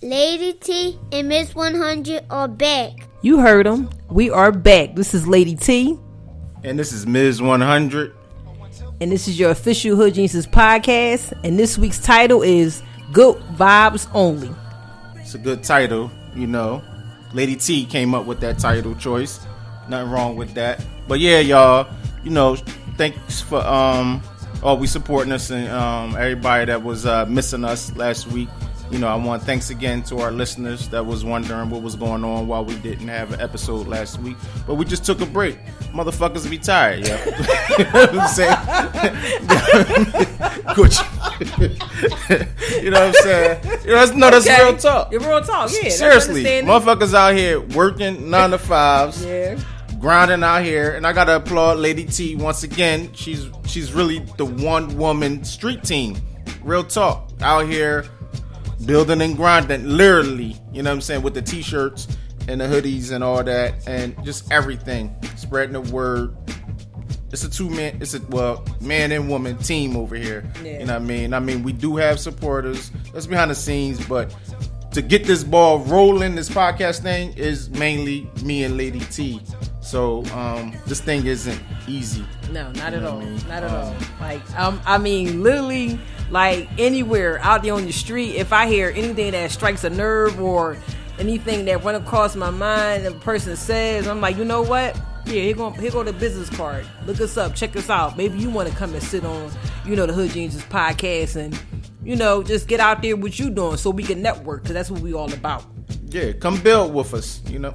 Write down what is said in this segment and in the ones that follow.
Lady T and Miz 100 are back. You heard them. We are back. This is Lady T. And this is Miz 100. And this is your official Hood Geniuses podcast. And this week's title is Good Vibes Only. It's a good title, you know. Lady T came up with that title choice. Nothing wrong with that. But yeah, y'all, you know, thanks for always supporting us and everybody that was missing us last week. You know, I want thanks again to our listeners that was wondering what was going on while we didn't have an episode last week. But we just took a break. Motherfuckers be tired, yo. You know what I'm saying? You know what I'm saying? You know, that's real talk. It's real talk, yeah. Seriously, motherfuckers out here working 9 to 5s. Yeah. Grinding out here, and I gotta applaud Lady T once again. She's really the one woman street team. Real talk, out here building and grinding, literally. You know what I'm saying, with the t-shirts and the hoodies and all that, and just everything, spreading the word. It's a man and woman team over here. Yeah. You know what I mean? I mean, we do have supporters that's behind the scenes, but to get this ball rolling, this podcast thing is mainly me and Lady T. So this thing isn't easy. No, not at all. Not at all. Like I mean, literally, like anywhere out there on the street, if I hear anything that strikes a nerve or anything that run across my mind, the person says, I'm like, you know what? Yeah, here go the business card. Look us up, check us out. Maybe you want to come and sit on, you know, the Hood Geniuses podcast and, you know, just get out there what you doing so we can network, because that's what we all about. Yeah, come build with us. You know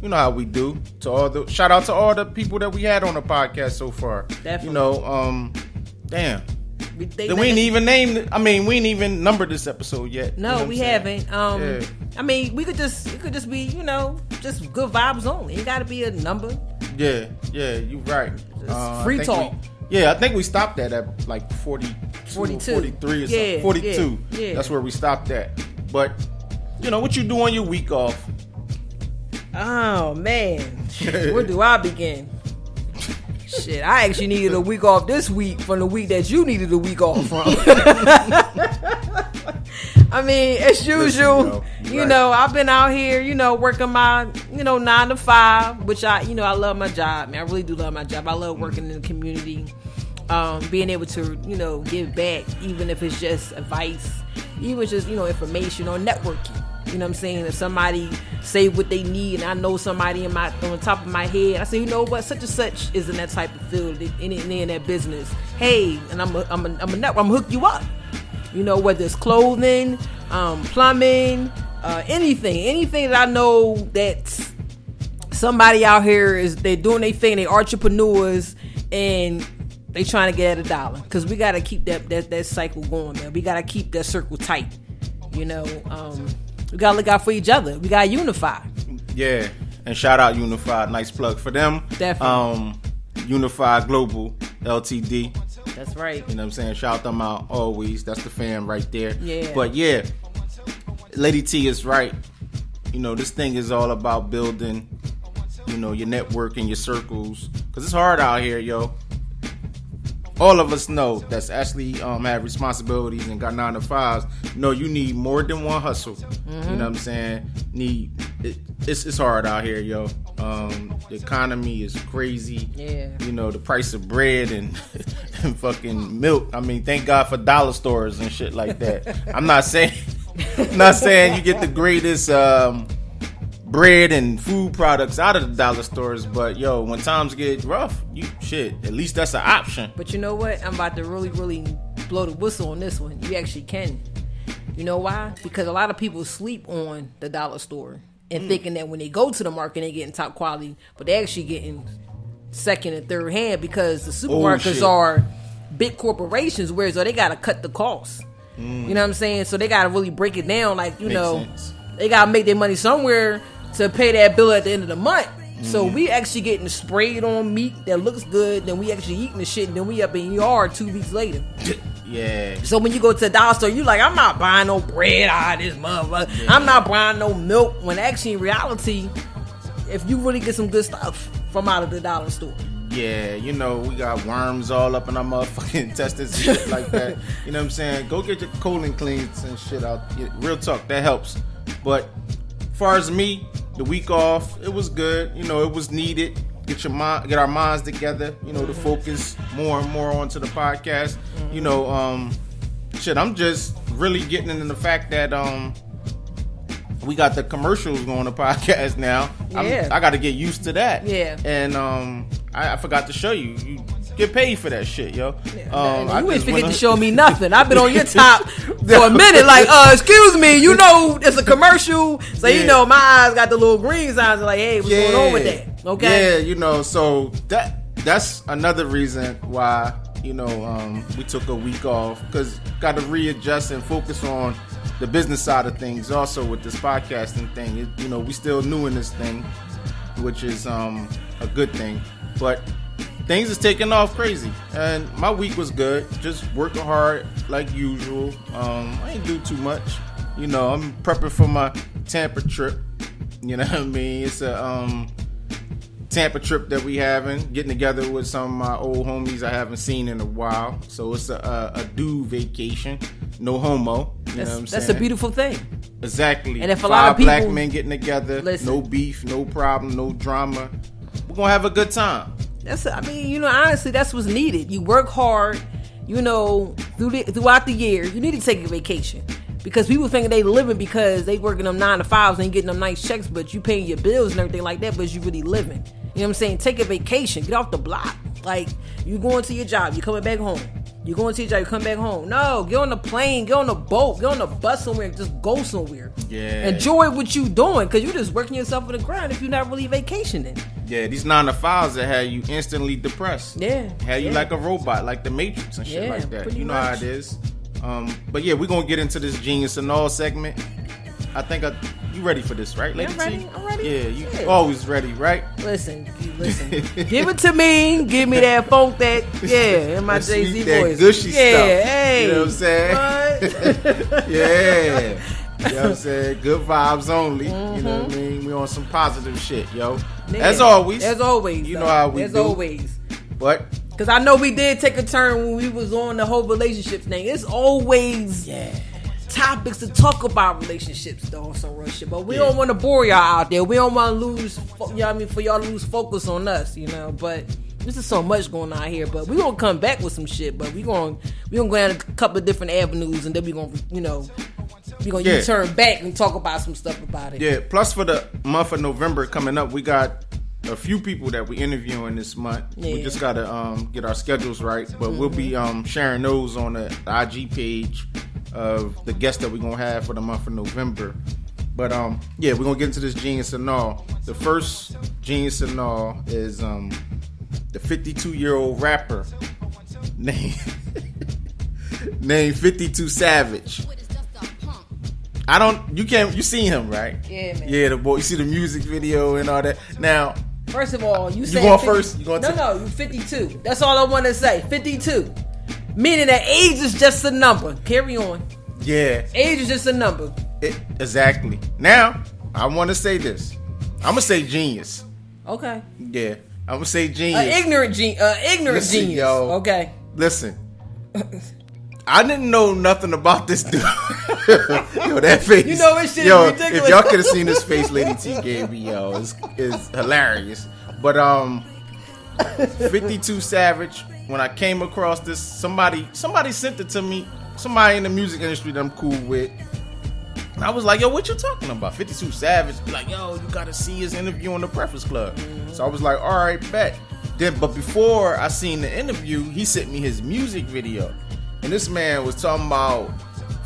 how we do. Shout out to all the people that we had on the podcast so far. Definitely. You know, damn. We ain't even numbered this episode yet. No, you know we haven't. Yeah. I mean, it could just be, you know, just good vibes only. It got to be a number. Yeah, you right. Free talk. I think we stopped at like 42. 43 or something. 42. Yeah. That's where we stopped at. But you know, what you do on your week off? Oh, man. Where do I begin? Shit, I actually needed a week off this week from the week that you needed a week off from. I mean, as usual, you know, I've been out here, you know, working my, you know, 9 to 5, which I love my job. Man, I really do love my job. I love working in the community, being able to, you know, give back, even if it's just advice, even just, you know, information or networking. You know what I'm saying? If somebody say what they need and I know somebody on the top of my head, I say, you know what, such and such is in that type of field, in that business. Hey, and I'm gonna hook you up. You know, whether it's clothing, plumbing, anything that I know that somebody out here they're doing their thing, they entrepreneurs and they trying to get at $1. Because we gotta keep that cycle going, man. We gotta keep that circle tight. You know, we gotta look out for each other. We gotta unify. Yeah, and shout out Unify. Nice plug for them. Definitely. Unify Global Ltd. That's right. You know what I'm saying? Shout them out always. That's the fam right there. Yeah. But yeah, Lady T is right. You know, this thing is all about building, you know, your network and your circles. Because it's hard out here, yo. All of us know that's actually have responsibilities and got 9 to 5s. No, you need more than one hustle. Mm-hmm. You know what I'm saying? It's hard out here, yo. The economy is crazy. Yeah. You know, the price of bread and fucking milk. I mean, thank God for dollar stores and shit like that. I'm not saying you get the greatest bread and food products out of the dollar stores, but yo, when times get rough, at least that's an option. But you know what? I'm about to really, really blow the whistle on this one. You actually can. You know why? Because a lot of people sleep on the dollar store and thinking that when they go to the market, they're getting top quality, but they're actually getting second and third hand because the supermarkets are big corporations, whereas they got to cut the costs. You know what I'm saying? So they got to really break it down. Like, you know, sense. They got to make their money somewhere to pay that bill at the end of the month. So we actually getting sprayed on meat that looks good, then we actually eating the shit, and then we up in ER 2 weeks later. Yeah. So when you go to the dollar store, you like, I'm not buying no bread out of this motherfucker. Yeah. I'm not buying no milk. When actually in reality, if you really get some good stuff from out of the dollar store. Yeah, you know, we got worms all up in our motherfucking intestines and shit like that. You know what I'm saying? Go get your colon cleans and shit out. Real talk, that helps. But as far as me, the week off, it was good. You know, it was needed. Get our minds together. You know, to focus more and more onto the podcast. You know, I'm just really getting into the fact that we got the commercials going the podcast now. Yeah. I got to get used to that. Yeah. And I forgot to show you. You get paid for that shit, yo. Yeah. You ain't forget to show me nothing. I've been on your top for a minute. Like, excuse me, you know it's a commercial. So you know my eyes got the little green signs. Like, hey, what's going on with that? Okay. Yeah, you know. So that's another reason why we took a week off, because got to readjust and focus on the business side of things. Also with this podcasting thing, we still new in this thing, which is a good thing. But things is taking off crazy, and my week was good. Just working hard like usual. I ain't do too much. I'm prepping for my Tampa trip. You know what I mean? It's a Tampa trip that we having, getting together with some of my old homies I haven't seen in a while. So it's a due vacation. No homo. You know what I'm saying? That's a beautiful thing. Exactly. And if a lot of people, black men getting together, no beef, no problem, no drama. We're gonna have a good time. Honestly, that's what's needed. You work hard, throughout the year. You need to take a vacation. Because people think they living because they working them 9 to 5s and getting them nice checks, but you paying your bills and everything like that, but you really living. You know what I'm saying? Take a vacation. Get off the block. Like, you going to your job, you coming back home. You going to your job, you come back home. No, get on the plane, get on the boat, get on the bus somewhere, just go somewhere. Yeah. Enjoy what you doing, because you just working yourself on the ground if you're not really vacationing. Yeah, these 9 to 5s that had you instantly depressed. Yeah. Had you like a robot, like the Matrix and shit like that. You know how it is. But yeah, we're gonna get into this Genius and All segment. I think you ready for this, right, Lady T? I'm ready. Yeah, you always ready, right? Listen. Give it to me. Give me that funk, in my Jay-Z voice. That gushy stuff. Hey. You know what I'm saying? What? Yeah. You know what I'm saying? Good vibes only. Mm-hmm. You know what I mean? We on some positive shit, yo. Yeah. As always. You know how we do. As always. But because I know we did take a turn when we was on the whole relationship thing. It's always topics to talk about relationships, though, on some real shit. But we don't want to bore y'all out there. We don't want to lose, for y'all to lose focus on us, But this is so much going on here. But we gonna come back with some shit. But we gonna go down a couple of different avenues, and then we gonna, U-turn back and talk about some stuff about it. Yeah. Plus, for the month of November coming up, we got a few people that we interviewing this month. Yeah. We just gotta get our schedules right, but we'll be sharing those on the IG page of the guests that we're gonna have for the month of November. But we're gonna get into this Genius and All. The first Genius and All is the 52-year-old rapper named 52 Savage. You seen him, right? Yeah, man. Yeah, the boy. You see the music video and all that. Now, first of all, you say going first. You going No, you 52. That's all I want to say. 52, meaning that age is just a number. Carry on. Yeah, age is just a number. Exactly. Now, I want to say this. I'm gonna say genius. Okay. Yeah, I'm gonna say genius. Ignorant genius. Yo, okay. Listen. I didn't know nothing about this dude. Yo, that face. This shit is ridiculous. If y'all could have seen this face Lady T gave me, it's hilarious. But 52 Savage, when I came across this, somebody sent it to me. Somebody in the music industry that I'm cool with. And I was like, yo, what you talking about? 52 Savage. Like, yo, you gotta see his interview on the Breakfast Club. Mm-hmm. So I was like, all right, bet. But before I seen the interview, he sent me his music video. And this man was talking about,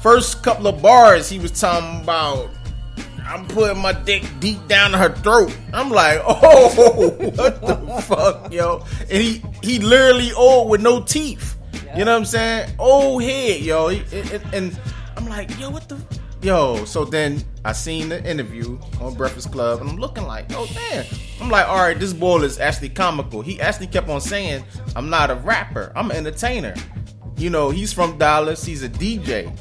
first couple of bars, he was talking about, I'm putting my dick deep down her throat. I'm like, oh, what the fuck, yo? And he literally old with no teeth. Yeah. You know what I'm saying? Old head, yo. And I'm like, yo, what the... Yo, so then I seen the interview on Breakfast Club, and I'm looking like, oh, damn. I'm like, all right, this boy is actually comical. He actually kept on saying, I'm not a rapper. I'm an entertainer. He's from Dallas. He's a DJ.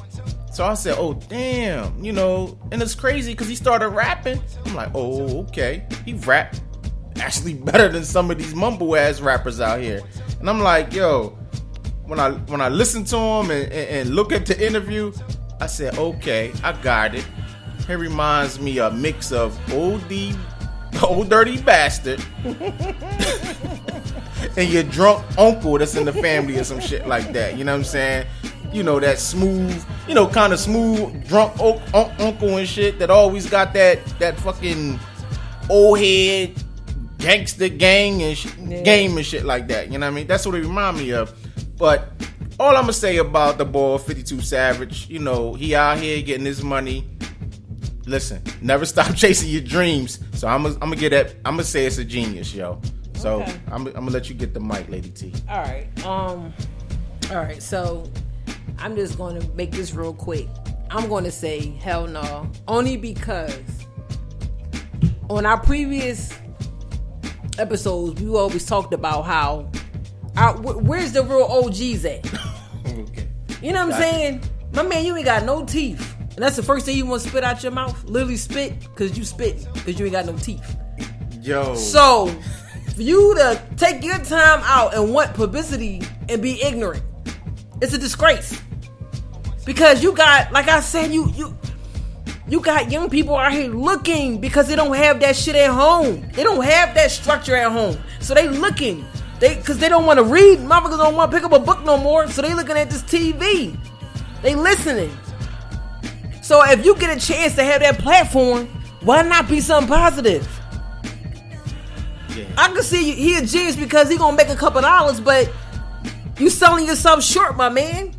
So I said, oh, damn. And it's crazy because he started rapping. I'm like, oh, okay. He rapped actually better than some of these mumble ass rappers out here. And I'm like, yo, when I listen to him and look at the interview, I said, okay, I got it. He reminds me a mix of old dirty bastard and your drunk uncle that's in the family or some shit like that. You know what I'm saying? You know, that smooth, kind of smooth drunk uncle and shit that always got that fucking old head gangster gang and game and shit like that. You know what I mean? That's what it remind me of. But all I'm gonna say about the boy 52 Savage, he out here getting his money. Listen, never stop chasing your dreams. So I'm gonna say it's a genius, yo. So okay. I'm gonna let you get the mic, Lady T. All right. All right. So I'm just going to make this real quick. I'm going to say hell no, only because on our previous episodes we always talked about how where's the real OGs at? Okay. You know what I'm saying? My man, you ain't got no teeth. And that's the first thing you want to spit out your mouth? Literally spit, because you spit, because you ain't got no teeth. Yo. So, for you to take your time out and want publicity and be ignorant, it's a disgrace. Because you got, like I said, you got young people out here looking because they don't have that shit at home. They don't have that structure at home. So they looking. Because they don't want to read. Motherfuckers don't want to pick up a book no more. So they looking at this TV. They listening. So if you get a chance to have that platform, why not be something positive? Yeah. I can see he a genius because he gonna make a couple dollars, but you selling yourself short, my man.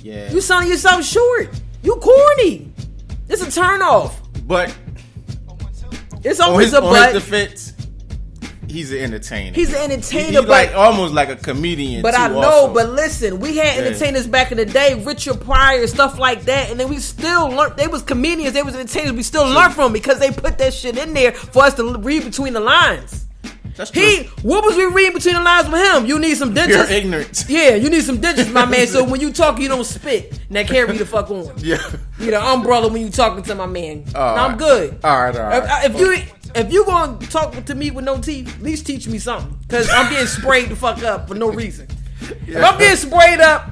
Yeah. You selling yourself short. You corny. It's a turn off. But it's always a but. On his defense, he's an entertainer. He's an entertainer, he's like almost like a comedian. But too, I know. also. But listen, we had entertainers back in the day, Richard Pryor, stuff like that, and then we still learned. They was comedians, they was entertainers. We still learned from them because they put that shit in there for us to read between the lines. That's true. What was we reading between the lines with him? You need some digits. You're ignorant. Yeah, you need some digits, my man. So when you talk, you don't spit. Now carry the fuck on. Yeah. You the umbrella when you talking to my man. Right. I'm good. All right. If you gonna talk to me with no teeth, at least teach me something. Cause I'm getting sprayed the fuck up for no reason. Yeah. If I'm getting sprayed up,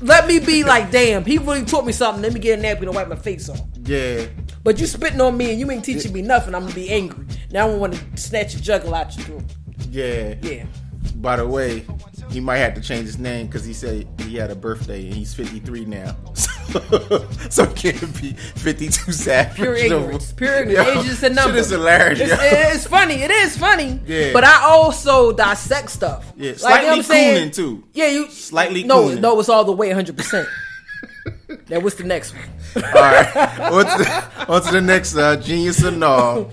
let me be like, damn, he really taught me something. Let me get a napkin and wipe my face off. Yeah. But you spitting on me and you ain't teaching me nothing. I'm gonna be angry. Now I want to snatch a jugular out your throat. Yeah. Yeah. By the way, he might have to change his name because he said he had a birthday and he's 53 now. So it can't be 52 Savage. Pure ignorance. Pure ignorance. Age is just a number. Shit is hilarious. It's funny. It is funny. Yeah. But I also dissect stuff. Yeah. Slightly cooning too. Yeah. You slightly cooning. No, it's all the way 100%. Now what's the next one? All right. On to the next genius or no.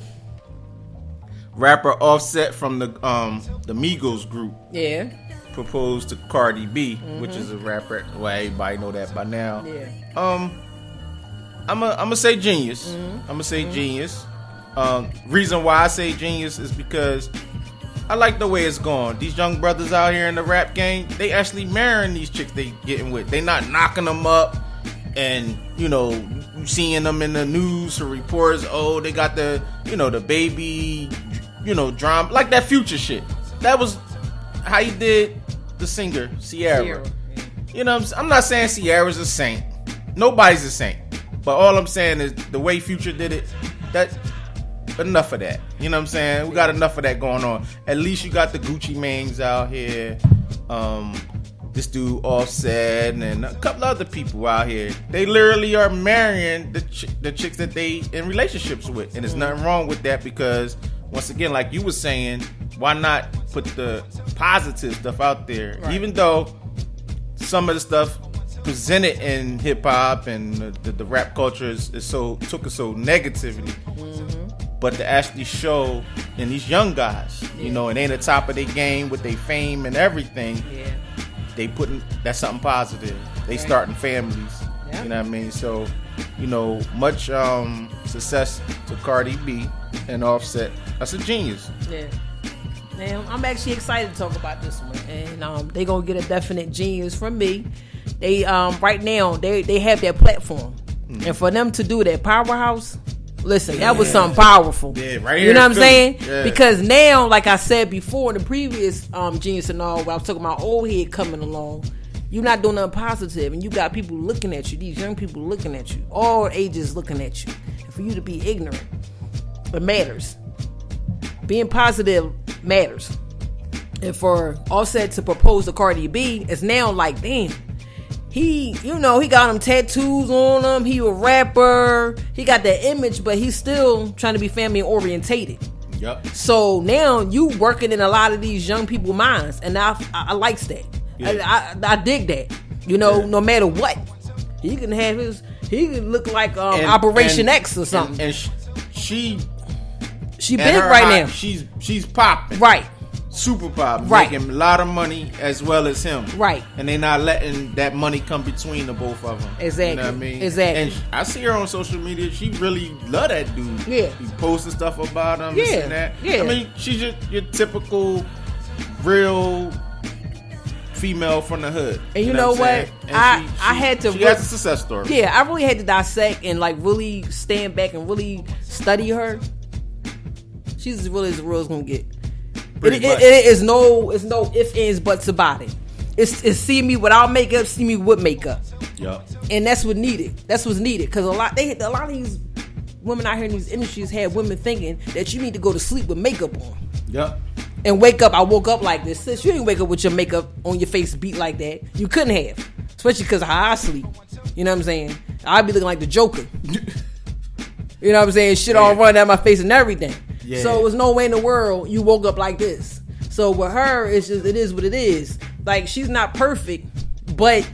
Rapper Offset from the Migos group. Yeah. Proposed to Cardi B, which is a rapper. Well, everybody know that by now. Yeah. I'm gonna say genius. I'm gonna say genius. Reason why I say genius is because I like the way it's going. These young brothers out here in the rap game, they actually marrying these chicks they getting with. They not knocking them up and you seeing them in the news or reports. Oh, they got the the baby drama, like that Future shit. That was how he did the singer Ciara. I'm not saying Ciara's a saint. Nobody's a saint. But all I'm saying is the way Future did it, that enough of that. You know what I'm saying? We got enough of that going on. At least you got the Gucci Manes out here. This dude Offset and a couple other people out here. They literally are marrying the chicks that they in relationships with. And there's nothing wrong with that because, once again, like you were saying, why not put the positive stuff out there? Right. Even though some of the stuff presented in hip hop and the rap culture is took it so negatively, but to actually show in these young guys, and they in the top of their game with their fame and everything, they putting that's something positive. They starting families, you know what I mean? So, much success to Cardi B and Offset. That's a genius. Yeah. Now, I'm actually excited to talk about this one, and they gonna get a definite genius from me. They right now they have their platform, and for them to do that, Powerhouse, Listen, that was something powerful. Yeah, right here. You know what I'm saying? Yeah. Because now, like I said before in the previous Genius and All, where I was talking about old head coming along, you're not doing nothing positive, and you got people looking at you. These young people looking at you, all ages looking at you. And for you to be ignorant, it matters. Being positive matters. And for Offset to propose to Cardi B, it's now like, damn. He got them tattoos on him. He a rapper. He got that image, but he's still trying to be family orientated. Yep. So now you working in a lot of these young people's minds, and I likes that. Yeah. I dig that. No matter what, he can look like Operation X or something. And she big right now. She's popping. Right. Super popping. Right. Making a lot of money as well as him. Right. And they not letting that money come between the both of them. Exactly. You know what I mean? Exactly. And I see her on social media. She really love that dude. Yeah. He posting stuff about him. Yeah. This and that. Yeah. I mean, she's just your typical real female from the hood. And you know what? I had to. She has a success story. Yeah, I really had to dissect and like really stand back and really study her. She's as real as the world's gonna get. It is no ifs, ands, buts about it. It's see me without makeup, see me with makeup. Yep. And that's what needed. That's what's needed because a lot of these women out here in these industries had women thinking that you need to go to sleep with makeup on. Yep. And wake up. I woke up like this. Sis, you didn't wake up with your makeup on your face beat like that. You couldn't have, especially because of how I sleep. You know what I'm saying? I'd be looking like the Joker. You know what I'm saying? Shit all running out my face and everything. Yeah. So it was no way in the world you woke up like this. So with her, it's just, it is what it is. Like, she's not perfect, but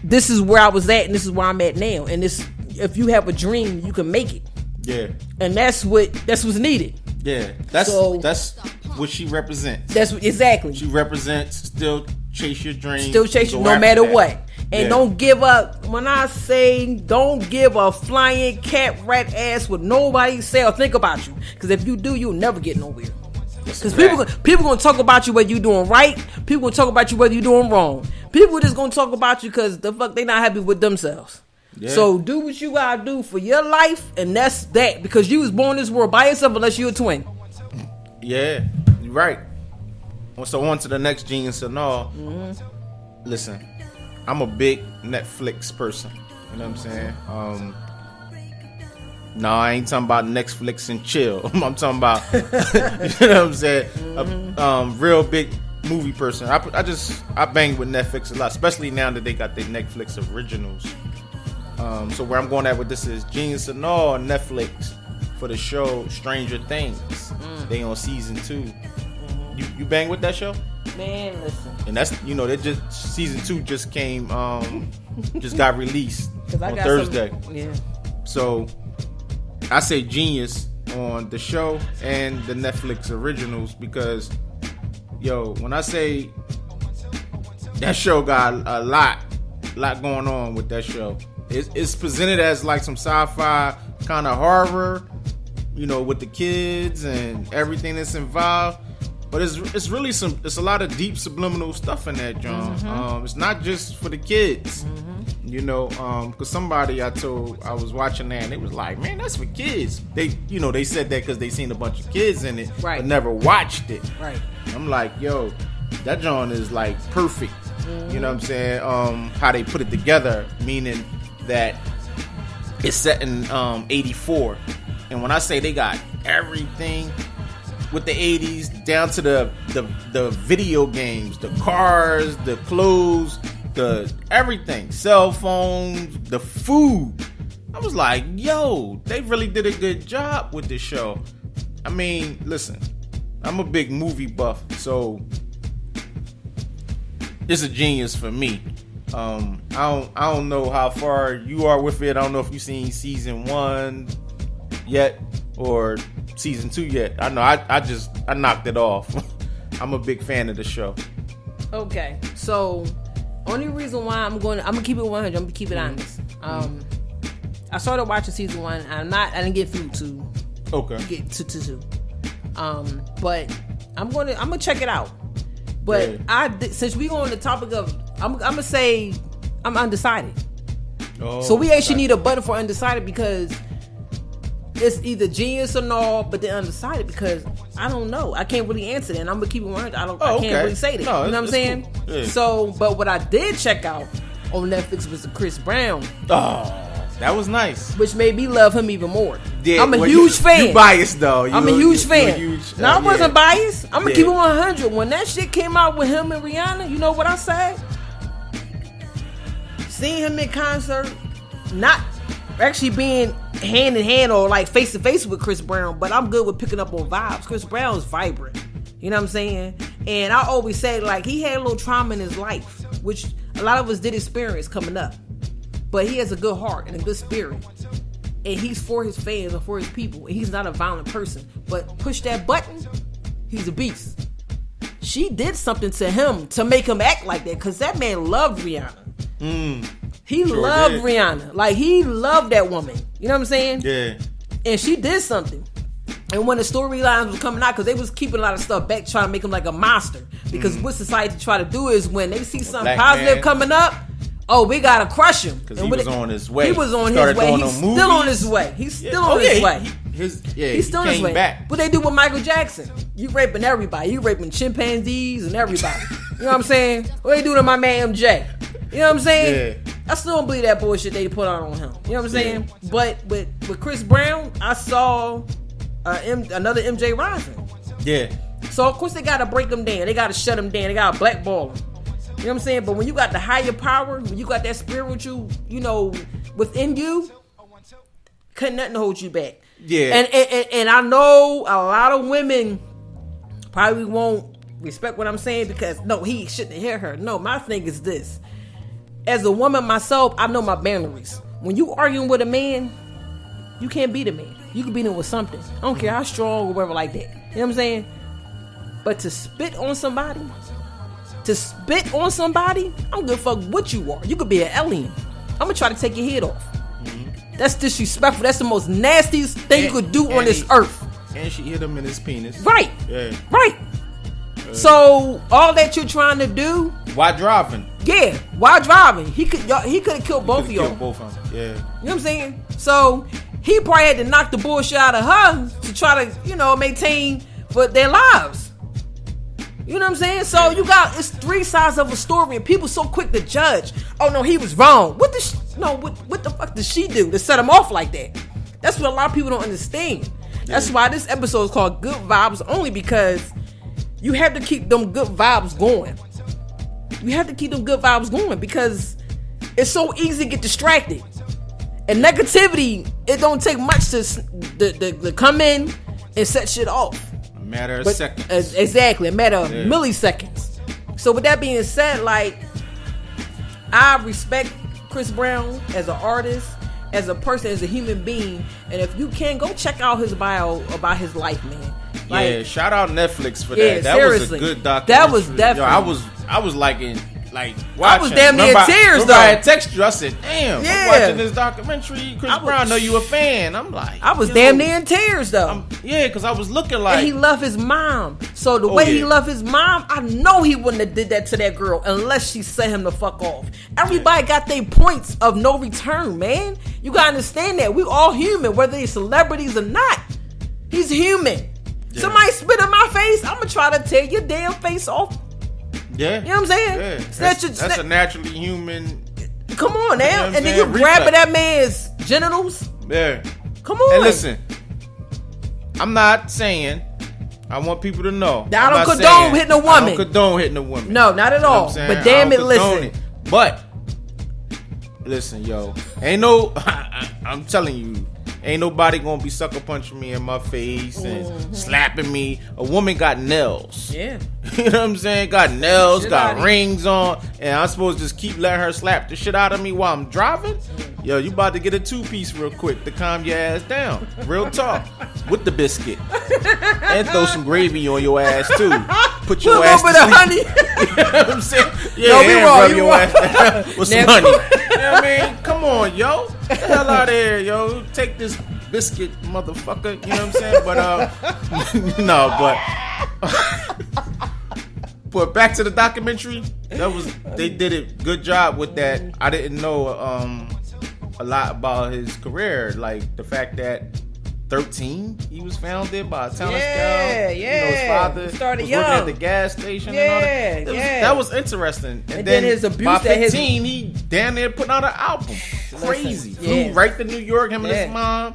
this is where I was at and this is where I'm at now. And this, if you have a dream, you can make it. Yeah. And that's what's needed. Yeah. That's what she represents. That's exactly. She represents still chase your dreams. Still chase you no matter what. And don't give up. When I say don't give a flying cat rat ass what nobody say or think about you. Because if you do, you'll never get nowhere. Because people gonna talk about you whether you doing right. People gonna talk about you whether you doing wrong. People just gonna talk about you because the fuck they not happy with themselves. Yeah. So do what you gotta do for your life, and that's that. Because you was born in this world by yourself unless you're a twin. Yeah, you're right. So on to the next Genius and All. Mm-hmm. Listen, I'm a big Netflix person. You know what I'm saying? No, I ain't talking about Netflix and chill. I'm talking about, you know what I'm saying? Mm-hmm. Real big movie person. I bang with Netflix a lot, especially now that they got their Netflix originals. So where I'm going at with this is Genius and All on Netflix for the show Stranger Things. They on season 2. You bang with that show? Man, listen. And that's, they just season 2 just came, just got released on Thursday. Yeah. So I say genius on the show and the Netflix originals because, when I say that show got a lot going on with that show. It's presented as like some sci-fi kind of horror, with the kids and everything that's involved. But it's really it's a lot of deep subliminal stuff in that, John. Mm-hmm. It's not just for the kids, because somebody I was watching that and it was like, man, that's for kids. They said that because they seen a bunch of kids in it, right, but never watched it. Right. I'm like, that John is like perfect. Mm-hmm. You know what I'm saying? How they put it together, meaning that it's set in 84, and when I say they got everything with the 80s down to the video games, the cars, the clothes, the everything, cell phones, the food. I was like, they really did a good job with this show. I mean, listen, I'm a big movie buff, so it's a genius for me. I don't know how far you are with it. I don't know if you've seen season 1 yet or season 2 yet. I know I knocked it off. I'm a big fan of the show. Okay, so only reason why I'm gonna keep it 100. I'm gonna keep it honest. I started watching season 1. I didn't get through 2. Okay. Get to 2. But I'm gonna check it out. But since we go on the topic of, I'm gonna say I'm undecided. Oh, So we actually need a button for undecided because it's either genius or no, but they're undecided because I don't know. I can't really answer that. And I'm gonna keep it 100. I can't really say that. No, you know what I'm saying? Cool. Yeah. So, but what I did check out on Netflix was the Chris Brown. Oh, that was nice. Which made me love him even more. Yeah, I'm a huge fan. You biased though. I'm a huge fan. Huge, I wasn't biased. I'm gonna Yeah. keep it 100. When that shit came out with him and Rihanna, you know what I said? Seeing him in concert, not actually being hand in hand or like face to face with Chris Brown, but I'm good with picking up on vibes. Chris Brown is vibrant. You know what I'm saying? And I always say like he had a little trauma in his life, which a lot of us did experience coming up. But he has a good heart and a good spirit. And he's for his fans and for his people. And he's not a violent person. But push that button, he's a beast. She did something to him to make him act like that. Because that man loved Rihanna. He loved Rihanna. Like, he loved that woman. You know what I'm saying? Yeah. And she did something. And when the storylines was coming out, because they was keeping a lot of stuff back, trying to make him like a monster. Because what society try to do is when they see something positive coming up, oh, we gotta crush him. Because he was on his way. He was on his way. He's still on his way. He's still on his way. He's still on his way. Back. What they do with Michael Jackson? You raping everybody. You raping chimpanzees and everybody. You know what I'm saying? What they do to my man MJ? You know what I'm saying? Yeah. I still don't believe that bullshit they put on him. You know what I'm saying? But with Chris Brown, I saw another MJ rising. Yeah. So of course they gotta break him down. They gotta shut him down. They gotta blackball him. You know what I'm saying? But when you got the higher power, when you got that spiritual, within you, couldn't nothing hold you back. Yeah. And I know a lot of women probably won't respect what I'm saying because no, he shouldn't hear her. No, my thing is this. As a woman myself, I know my boundaries. When you arguing with a man, you can't beat a man. You can beat him with something. I don't care how strong or whatever like that. You know what I'm saying? But to spit on somebody, I don't give a fuck what you are. You could be an alien. I'm gonna try to take your head off. That's disrespectful. That's the most nastiest thing you could do on this earth. And she hit him in his penis. Right. Yeah. Right. So all that you're trying to do. Why driving? Yeah. While driving, he could have killed both of y'all. Both of them. Yeah. You know what I'm saying? So he probably had to knock the bullshit out of her to try to, maintain for their lives. You know what I'm saying? So it's three sides of a story, and people so quick to judge. Oh no, he was wrong. What the fuck did she do to set him off like that? That's what a lot of people don't understand. That's why this episode is called Good Vibes, only because you have to keep them good vibes going. You have to keep them good vibes going because it's so easy to get distracted. And negativity, it don't take much to come in and set shit off. A matter of seconds. Exactly, a matter of milliseconds. So with that being said, I respect Chris Brown as an artist, as a person, as a human being. And if you can, go check out his bio about his life, man. Shout out Netflix for that. That seriously. was a good documentary. That was definitely. Yo, I was watching. I was damn near tears though. I texted you. I said, "Damn, yeah. I'm watching this documentary. Chris Brown, know you a fan." I'm like, I was damn near in tears though. Because I was looking like, and he loved his mom. So the way he loved his mom, I know he wouldn't have did that to that girl unless she set him the fuck off. Everybody got their points of no return, man. You gotta understand that we all human, whether they're celebrities or not. He's human. Yeah. Somebody spit in my face, I'm gonna try to tear your damn face off. Yeah. You know what I'm saying? Yeah. That's a naturally human. Come on now. You know and then you grabbing that man's genitals. Yeah. Come on. And listen, I'm not saying, I want people to know. I don't condone hitting a woman. I don't condone hitting a woman. No, not at all. But damn it, listen. But, listen, yo. I'm telling you. Ain't nobody gonna be sucker punching me in my face and slapping me. A woman got nails. Yeah. You know what I'm saying? Got nails, got rings on, and I'm supposed to just keep letting her slap the shit out of me while I'm driving? Yo, you about to get a 2-piece real quick to calm your ass down. Real talk. With the biscuit. And throw some gravy on your ass too. Put your ass to sleep. Honey. You know what I'm saying? Yeah, no, be wrong. Rub your ass down with some honey. You know what I mean? Come on, yo. Get the hell out of here, yo. Take this biscuit, motherfucker. You know what I'm saying? But but back to the documentary. They did a good job with that. I didn't know a lot about his career, like the fact that 13 he was founded by a talent scout. His father started was young. working at the gas station and all that. That was interesting. And then his abuse by that 15 he damn near put out an album. Crazy. Flew right to New York, him and his mom.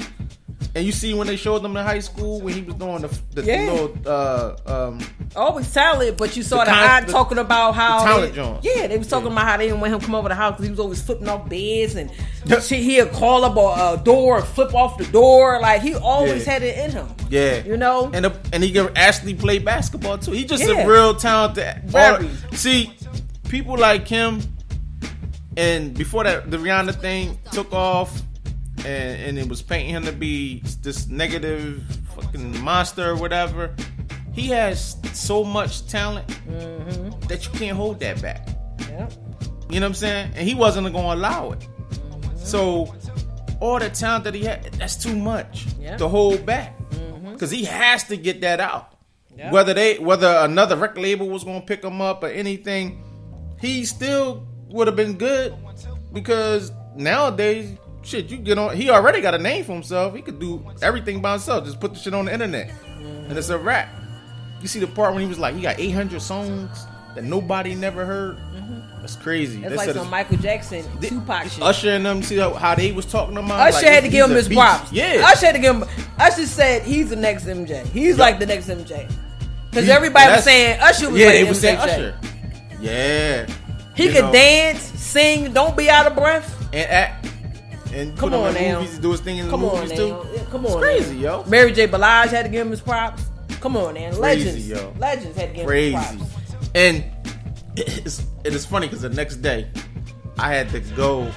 And you see when they showed them in high school when he was doing the little always talented, but you saw the eye talking about how they was talking about how they didn't want him to come over the house because he was always flipping off beds and he'd call up a door and flip off the door. Like he always had it in him. Yeah, you know, and he can actually play basketball too. He's just a real talented. See, people like him, and before that, the Rihanna thing took off. And it was painting him to be this negative fucking monster or whatever. He has so much talent that you can't hold that back. Yeah. You know what I'm saying? And he wasn't going to allow it. So all the talent that he had, that's too much to hold back. Because he has to get that out. Yeah. Whether another record label was going to pick him up or anything, he still would have been good. Because nowadays, shit, you get on. He already got a name for himself. He could do everything by himself. Just put the shit on the internet, and it's a rap. You see the part when he was like, he got 800 songs that nobody never heard. That's crazy. It's like some Michael Jackson, Tupac shit. Usher and them, see how they was talking about. Usher had to give him his props. Yeah, Usher had to give him. Usher said he's the next MJ. He's like the next MJ. Because everybody was saying Usher was like they MJ. was saying Usher. Yeah, he could dance, sing, don't be out of breath, and act. And come on now. Movies, do his thing in the movies too. Yeah, come on, it's crazy, now. yo. Mary J. Blige had to give him his props. Come on, man. Legends, crazy, yo. Legends had to give him his props. And it's funny because the next day I had to go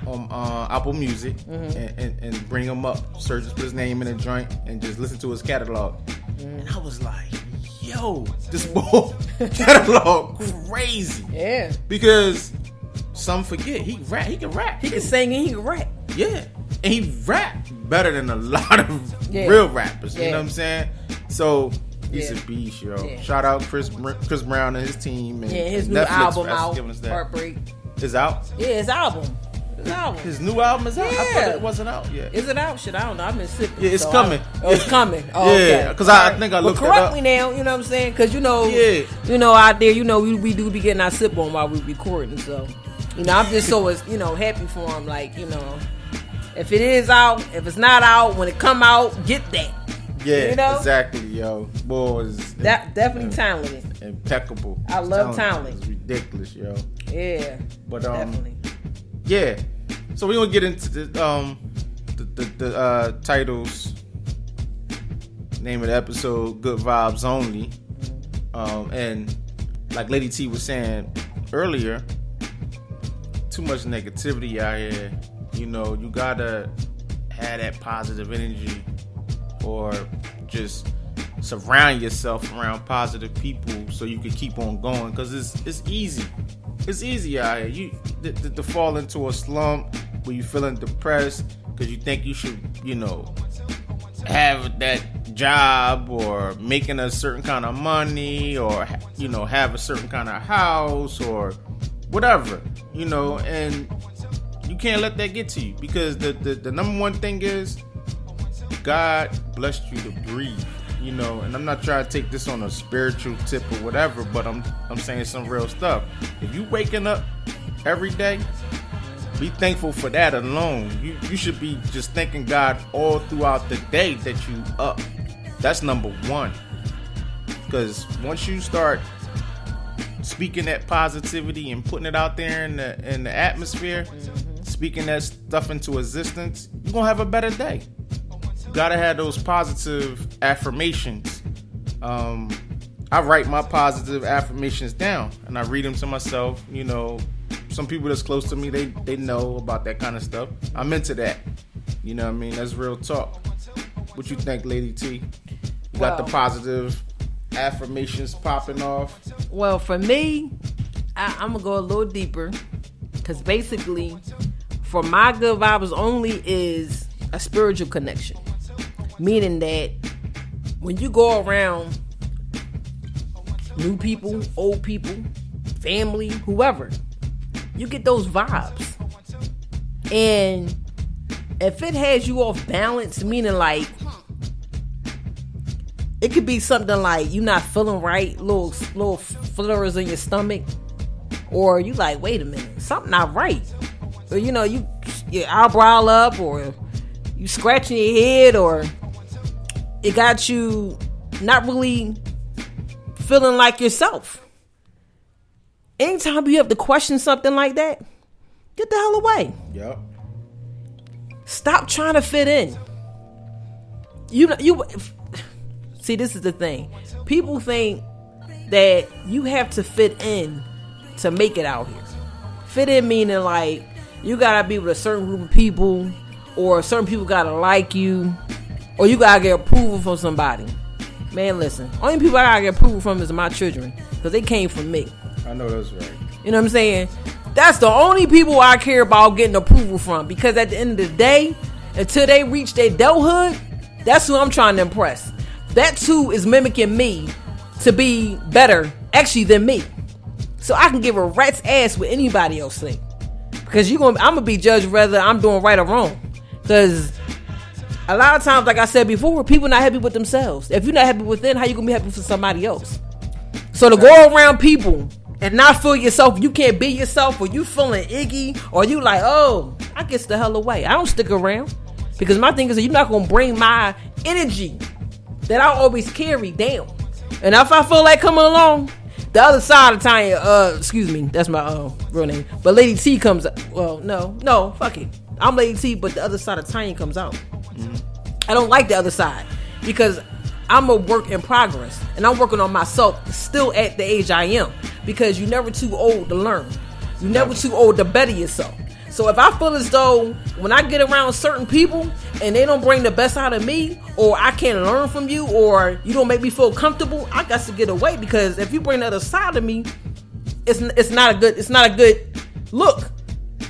on Apple Music and bring him up, search his name in a joint, and just listen to his catalog. And I was like, yo, this boy catalog crazy. Yeah. Because some forget he can rap. He can sing and he can rap. Yeah. And he rap better than a lot of real rappers. You know what I'm saying? So he's a beast, yo. Yeah. Shout out Chris Brown and his team. And his new album out. Heartbreak. Is out? Yeah, his album. His new album is out? Yeah. I thought it wasn't out yet. Is it out? Shit, I don't know. I've been sipping. Yeah, it's coming. It's coming. Oh, yeah, because I think I looked it up. Correct me now, you know what I'm saying? Because, you know, out there, you know, we do be getting our sip on while we recording, so... You know, I'm just so, you know, happy for him. Like, you know, if it is out, if it's not out, when it come out, get that. Yeah, you know? Exactly, yo. Boys, definitely talented. Impeccable. I love talent. It's ridiculous, yo. Yeah, but definitely. Yeah. So we're gonna get into the titles. Name of the episode: Good Vibes Only. And like Lady T was saying earlier. Too much negativity out here. You know, you gotta have that positive energy or just surround yourself around positive people so you can keep on going, because it's easy. It's easy out here. You to fall into a slump where you feeling depressed because you think you should, you know, have that job or making a certain kind of money or, you know, have a certain kind of house or whatever, you know, and you can't let that get to you, because the number one thing is God blessed you to breathe, you know. And I'm not trying to take this on a spiritual tip or whatever, but I'm saying some real stuff. If you waking up every day, be thankful for that alone. You should be just thanking God all throughout the day that you up. That's number one, because once you start speaking that positivity and putting it out there in the atmosphere, speaking that stuff into existence, you're gonna have a better day. You gotta have those positive affirmations. I write my positive affirmations down and I read them to myself. You know, some people that's close to me, they know about that kind of stuff. I'm into that. You know what I mean? That's real talk. What you think, Lady T? You got the positive affirmations popping off? Well, for me, I'm gonna go a little deeper, because basically, for my good vibes only is a spiritual connection, meaning that when you go around new people, old people, family, whoever, you get those vibes. And if it has you off balance, meaning like, it could be something like you not feeling right, little flutters in your stomach, or you like, wait a minute, something not right. Or your eyebrow up, or you scratching your head, or it got you not really feeling like yourself. Anytime you have to question something like that, get the hell away. Yep. Stop trying to fit in. See, this is the thing. People think that you have to fit in to make it out here. Fit in meaning like you gotta be with a certain group of people, or certain people gotta like you, or you gotta get approval from somebody. Man, listen. Only people I gotta get approval from is my children, because they came from me. I know that's right. You know what I'm saying? That's the only people I care about getting approval from, because at the end of the day, until they reach their adulthood, that's who I'm trying to impress. That too is mimicking me to be better, actually, than me. So I can give a rat's ass what anybody else think. Because I'm going to be judged whether I'm doing right or wrong. Because a lot of times, like I said before, people not happy with themselves. If you're not happy within, how you going to be happy for somebody else? So to go around people and not feel yourself, you can't be yourself, or you feeling iggy, or you like, oh, I get the hell away. I don't stick around. Because my thing is that you're not going to bring my energy that I always carry down. And if I feel like coming along, the other side of Tanya, excuse me, that's my real name, but Lady T comes, well, no, fuck it. I'm Lady T, but the other side of Tanya comes out. Mm-hmm. I don't like the other side, because I'm a work in progress, and I'm working on myself still at the age I am, because you're never too old to learn. You're never too old to better yourself. So if I feel as though when I get around certain people and they don't bring the best out of me, or I can't learn from you, or you don't make me feel comfortable, I got to get away, because if you bring the other side of me, it's not a good look.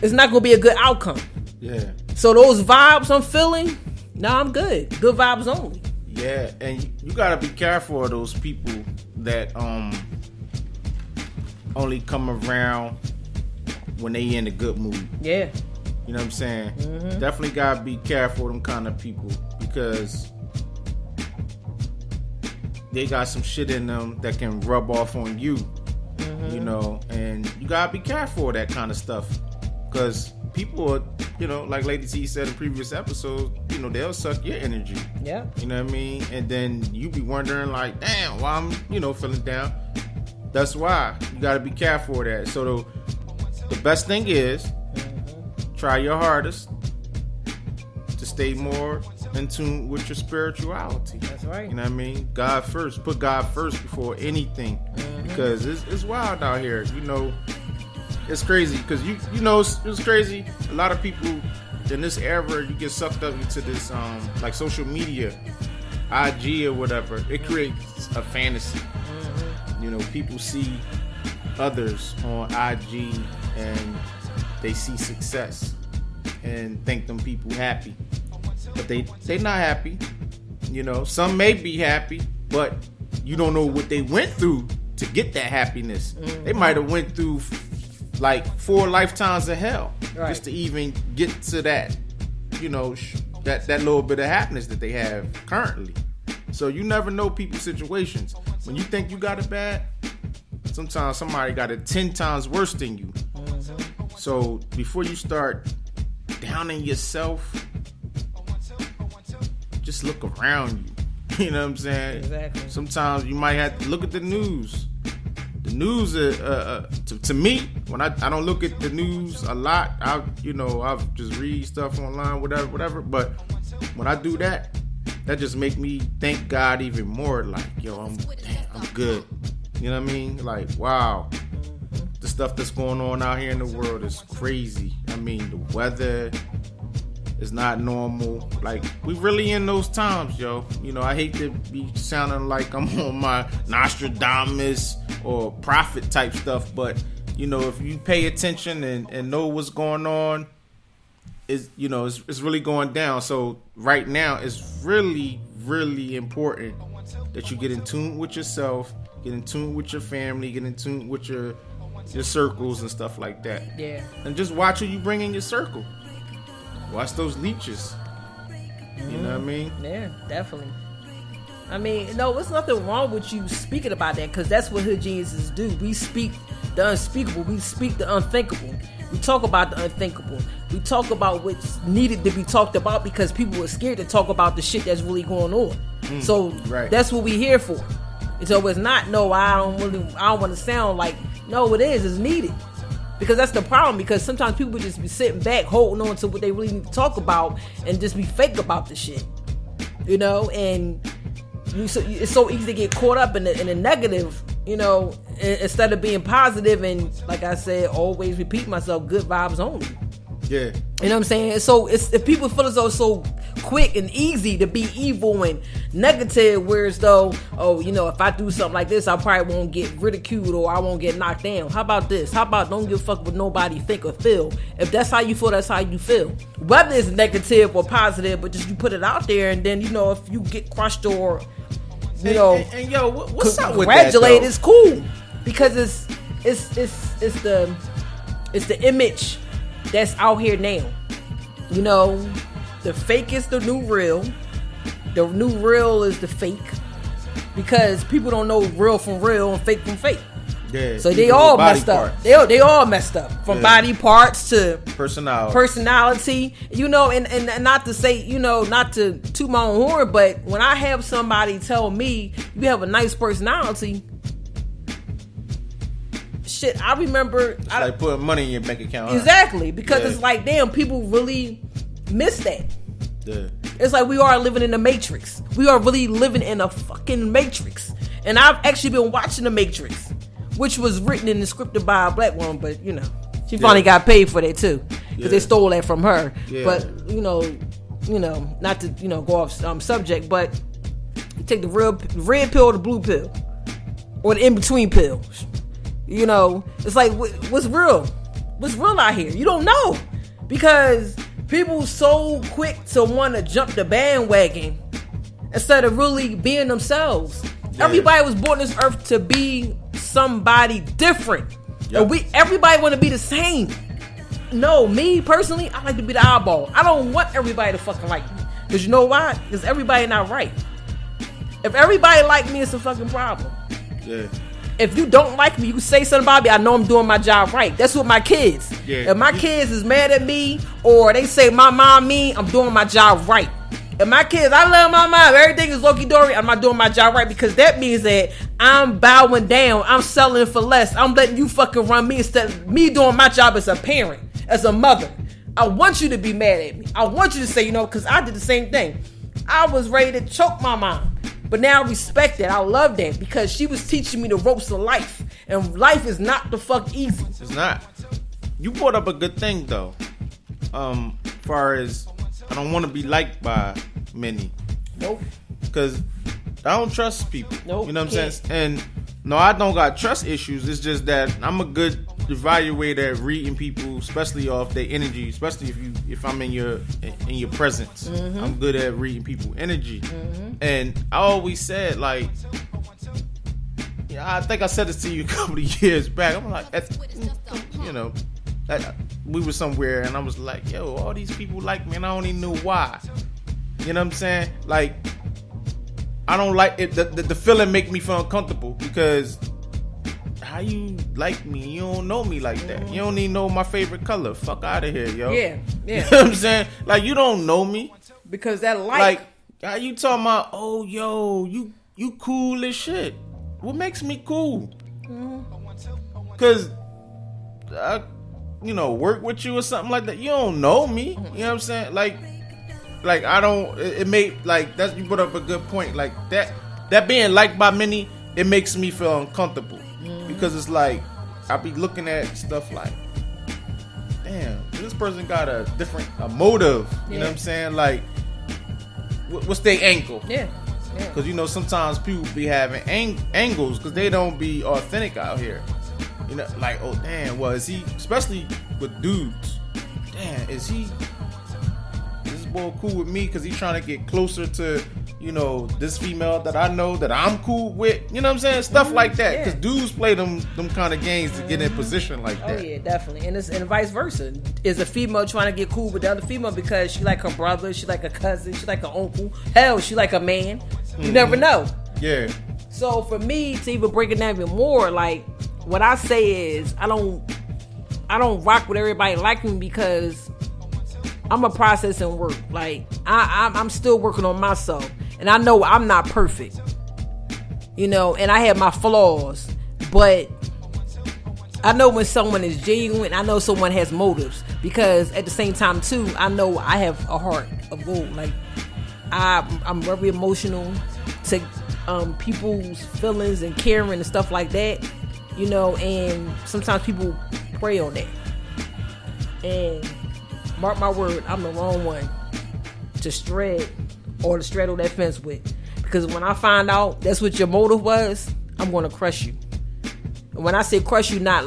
It's not going to be a good outcome. Yeah. So those vibes I'm feeling, I'm good. Good vibes only. Yeah, and you got to be careful of those people that only come around when they in a good mood. Yeah. You know what I'm saying? Mm-hmm. Definitely gotta be careful of them kind of people, because they got some shit in them that can rub off on you. Mm-hmm. You know, and you gotta be careful of that kind of stuff, because people are, like Lady T said in previous episodes, they'll suck your energy. Yeah. You know what I mean? And then you be wondering like, damn, why I'm, feeling down. That's why you gotta be careful of that. So the best thing is, try your hardest to stay more in tune with your spirituality. That's right. You know what I mean? God first. Put God first before anything. Mm-hmm. Because it's wild out here. It's crazy. Because it's crazy. A lot of people in this era, you get sucked up into this like social media, IG or whatever. It creates a fantasy. Mm-hmm. People see others on IG and they see success and think them people happy, but they not happy. Some may be happy, but you don't know what they went through to get that happiness. Mm-hmm. They might have went through like 4 lifetimes of hell, right, just to even get to that, that little bit of happiness that they have currently. So you never know people's situations. When you think you got it bad, sometimes somebody got it 10 times worse than you. Mm-hmm. So before you start downing yourself, just look around you. You know what I'm saying? Exactly. Sometimes you might have to look at the news. The news, to me, when I don't look at the news a lot, I'll just read stuff online, whatever. But when I do that, that just make me thank God even more. Like, I'm good. You know what I mean? Like, wow. The stuff that's going on out here in the world is crazy. I mean, the weather is not normal. Like, we really in those times, yo. I hate to be sounding like I'm on my Nostradamus or prophet type stuff, but, if you pay attention and know what's going on, it's really going down. So right now, it's really, really important that you get in tune with yourself, get in tune with your family, get in tune with your circles and stuff like that. Yeah. And just watch who you bring in your circle. Watch those leeches. You know what I mean? Yeah, definitely. I mean, no, there's nothing wrong with you speaking about that, because that's what hood geniuses do. We speak the unspeakable. We speak the unthinkable. We talk about the unthinkable. We talk about what's needed to be talked about, because people are scared to talk about the shit that's really going on. So that's what we here for. And so it's not, no, I don't want to sound like, no, it is. It's needed. Because that's the problem. Because sometimes people just be sitting back, holding on to what they really need to talk about, and just be fake about the shit. You know, and it's so easy to get caught up in the negative, you know, instead of being positive. And like I said, always repeat myself, good vibes only. Yeah. You know what I'm saying? So if people feel as though it's so quick and easy to be evil and negative, whereas though, oh, you know, if I do something like this, I probably won't get ridiculed or I won't get knocked down. How about this? How about don't give a fuck what nobody think or feel? If that's how you feel, that's how you feel. Whether it's negative or positive, but just you put it out there, and then, you know, if you get crushed or, you know, and yo, what's up with congratulate, that, it's cool, because it's the image that's out here now. You know, the fake is the new real. The new real is the fake, because people don't know real from real and fake from fake. Yeah. So they all messed up. They all messed up, from body parts to personality. You know, and not to say, you know, not to toot my own horn, but when I have somebody tell me you have a nice personality, shit, I remember it's like putting money in your bank account. Exactly, because it's like, damn, people really miss that. Yeah. It's like we are living in the Matrix. We are really living in a fucking Matrix. And I've actually been watching the Matrix, which was written and scripted by a black woman, but you know, she finally got paid for that too, because they stole that from her. But you know, not to, you know, go off subject, but you take the red pill or the blue pill, or the in between pill. You know, it's like, what's real? What's real out here? You don't know, because people so quick to want to jump the bandwagon instead of really being themselves. Yeah. Everybody was born on this earth to be somebody different. Yep. And everybody want to be the same. No, me personally, I like to be the eyeball. I don't want everybody to fucking like me. Because you know why? Because everybody not right. If everybody like me, it's a fucking problem. Yeah. If you don't like me, you say something about me, I know I'm doing my job right. That's what my kids. Yeah. If my kids is mad at me, or they say my mom mean, I'm doing my job right. If my kids, I love my mom, everything is loki-dory, I'm not doing my job right, because that means that I'm bowing down, I'm selling for less, I'm letting you fucking run me instead of me doing my job as a parent, as a mother. I want you to be mad at me. I want you to say, you know, because I did the same thing. I was ready to choke my mom. But now I respect that. I love that, because she was teaching me the ropes of life. And life is not the fuck easy. It's not. You brought up a good thing, though. Far as I don't want to be liked by many. Nope. Because I don't trust people. Nope. You know what I'm saying? And no, I don't got trust issues. It's just that I'm a good evaluator at reading people, especially off their energy, especially if I'm in your presence. Mm-hmm. I'm good at reading people energy. Mm-hmm. And I always said, like, I think I said this to you a couple of years back. I'm like, you know, we were somewhere and I was like, yo, all these people like me and I don't even know why. You know what I'm saying? Like, I don't like it. The feeling make me feel uncomfortable, because how you like me? You don't know me like that. You don't even know my favorite color. Fuck out of here, yo. Yeah. You know what I'm saying? Like, you don't know me. Because that like how you talking about, oh, yo, you cool as shit. What makes me cool? Because I, you know, work with you or something like that. You don't know me. You know what I'm saying? Like I don't, it made, like, that's, you brought up a good point. Like, that being liked by many, it makes me feel uncomfortable. Because it's like, I be looking at stuff like, damn, this person got a different motive. You know what I'm saying? Like, what's their angle? Yeah. Because, you know, sometimes people be having angles because they don't be authentic out here. You know, like, oh, damn, well, is he, especially with dudes, damn, is this boy cool with me because he's trying to get closer to this female that I know that I'm cool with. You know what I'm saying? Stuff like that. Yeah. Because dudes play them kind of games to get in position like that. Oh yeah, definitely. And vice versa. Is a female trying to get cool with the other female because she like her brother, she like a cousin, she like her uncle. Hell, she like a man. You never know. Yeah. So for me to even break it down even more, like what I say is I don't rock with everybody like me because I'm a process and work. Like I'm still working on myself, and I know I'm not perfect. And I have my flaws, but I know when someone is genuine. I know someone has motives because at the same time too, I know I have a heart of gold. Like I'm very emotional to people's feelings and caring and stuff like that. And sometimes people prey on that. And mark my word, I'm the wrong one to straddle that fence with. Because when I find out that's what your motive was, I'm going to crush you. And when I say crush you, not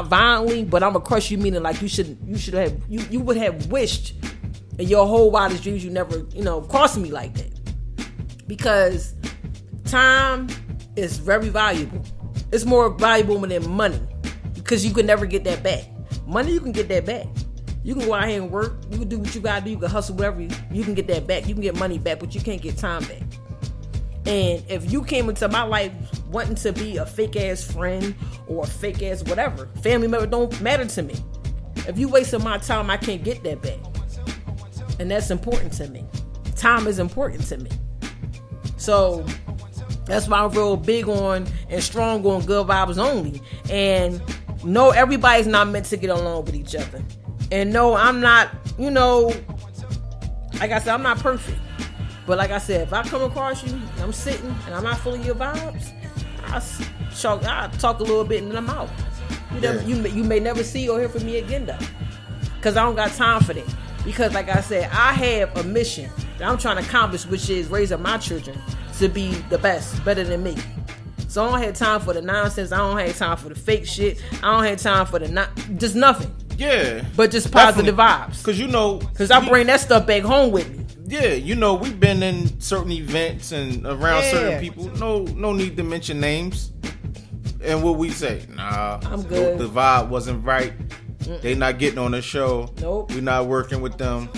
violently, but I'm going to crush you, meaning like you would have wished in your whole wildest dreams you never, crossed me like that. Because time is very valuable. It's more valuable than money because you can never get that back. Money, you can get that back. You can go out here and work. You can do what you gotta do. You can hustle, whatever. You can get that back. You can get money back, but you can't get time back. And if you came into my life wanting to be a fake ass friend or a fake ass whatever, family member don't matter to me. If you wasting my time, I can't get that back. And that's important to me. Time is important to me. So that's why I'm real big on and strong on good vibes only. And no, everybody's not meant to get along with each other. And no, I'm not, like I said, I'm not perfect. But like I said, if I come across you, and I'm sitting and I'm not feeling your vibes, I'll talk a little bit and then I'm out. You may never see or hear from me again though. Because I don't got time for that. Because like I said, I have a mission that I'm trying to accomplish, which is raising my children to be the best, better than me. So I don't have time for the nonsense. I don't have time for the fake shit. I don't have time for just nothing. Yeah. But just positive vibes. Because I bring that stuff back home with me. Yeah, we've been in certain events and around certain people. No need to mention names. And what we say, nah, I'm good. The vibe wasn't right. They not getting on the show. Nope. We not working with them.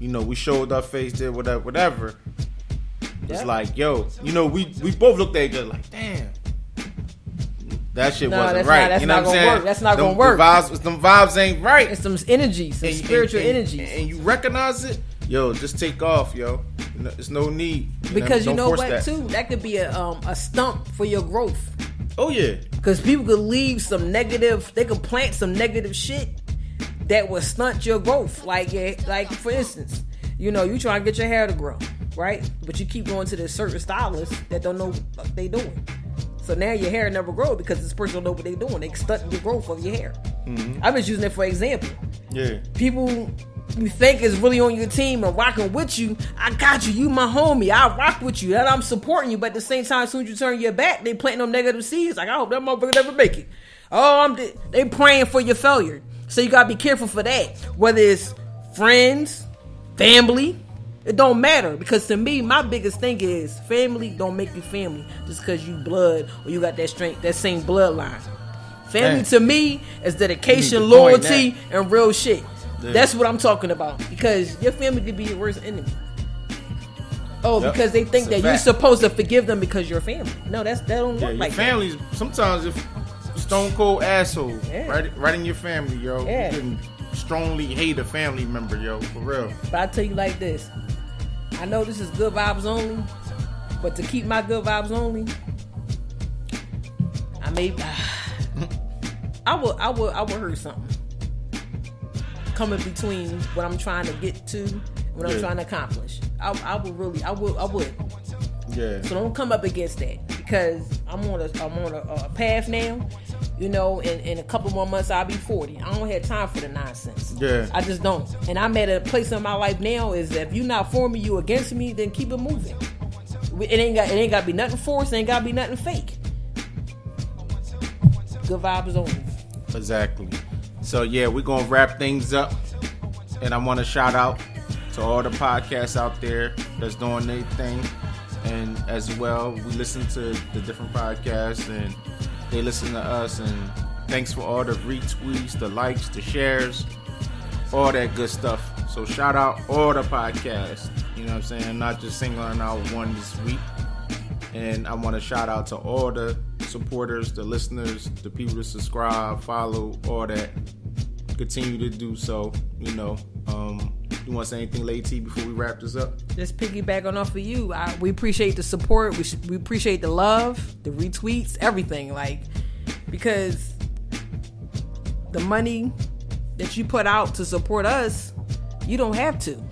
We showed our face, did whatever. It's like, yo, we both looked at each other like, damn. That shit wasn't right. That's not gonna work. That's not gonna work. Them vibes ain't right. It's some energies, some spiritual energies. And you recognize it, yo, just take off, yo. There's no need. Because you know what, too? That could be a stump for your growth. Oh, yeah. Because people could leave some negative, they could plant some negative shit that will stunt your growth. Like for instance, you trying to get your hair to grow, right? But you keep going to this certain stylist that don't know what they doing. So now your hair never grow because this person don't know what they doing. They stunting the growth of your hair. Mm-hmm. I'm just using it for example. Yeah. People you think is really on your team and rocking with you, I got you. You my homie. I rock with you. That I'm supporting you. But at the same time, as soon as you turn your back, they planting them negative seeds. Like, I hope that motherfucker never make it. Oh, they praying for your failure. So you gotta be careful for that. Whether it's friends, family, it don't matter. Because to me, my biggest thing is family don't make you family just because you blood or you got that strength, that same bloodline. Family to me is dedication, loyalty, and real shit. Yeah. That's what I'm talking about. Because your family could be your worst enemy. Oh, yep. Because they think that you're supposed to forgive them because you're family. No, that don't work like families, that. Sometimes if stone cold asshole, right in your family, yo. You can strongly hate a family member, yo, for real. But I tell you like this. I know this is good vibes only, but to keep my good vibes only, I will hurt something coming between what I'm trying to get to and what I'm trying to accomplish. I would. Yeah. So don't come up against that because I'm on a path now. In a couple more months I'll be 40. I don't have time for the nonsense. Yeah. I just don't. And I'm at a place in my life now is that if you're not for me, you against me, then keep it moving. It ain't got to be nothing forced. It ain't got to be nothing fake. Good vibes only. Exactly. So yeah, we're gonna wrap things up, and I want to shout out to all the podcasts out there that's doing their thing. and as well, we listen to the different podcasts, and they listen to us. And thanks for all the retweets, the likes, the shares, all that good stuff. So shout out all the podcasts. You know what I'm saying? Not just singling out one this week. And I want to shout out to all the supporters, the listeners, the people that subscribe, follow, all that. Continue to do so. You know, you want to say anything, Lady T, before we wrap this up? Just piggyback on off of you. We appreciate the support. We appreciate the love, the retweets, everything. Like, because the money that you put out to support us, you don't have to,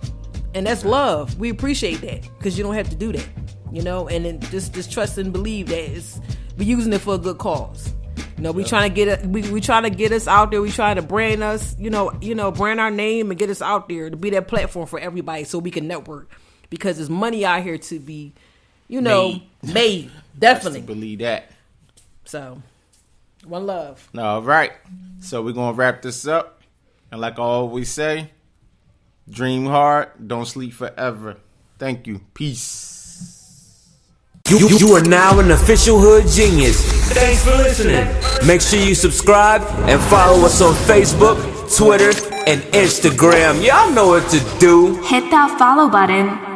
and that's love. We appreciate that because you don't have to do that. You know, and then just trust and believe that we're using it for a good cause. You know, we trying to get it. We try to get us out there. We try to brand us. You know, brand our name and get us out there to be that platform for everybody, so we can network. Because there's money out here to be, made. Definitely believe that. So, one love. All right. So we're gonna wrap this up, and like I always say, dream hard, don't sleep forever. Thank you. Peace. You are now an official Hood Genius. Thanks for listening. Make sure you subscribe and follow us on Facebook, Twitter, and Instagram. Y'all know what to do. Hit that follow button.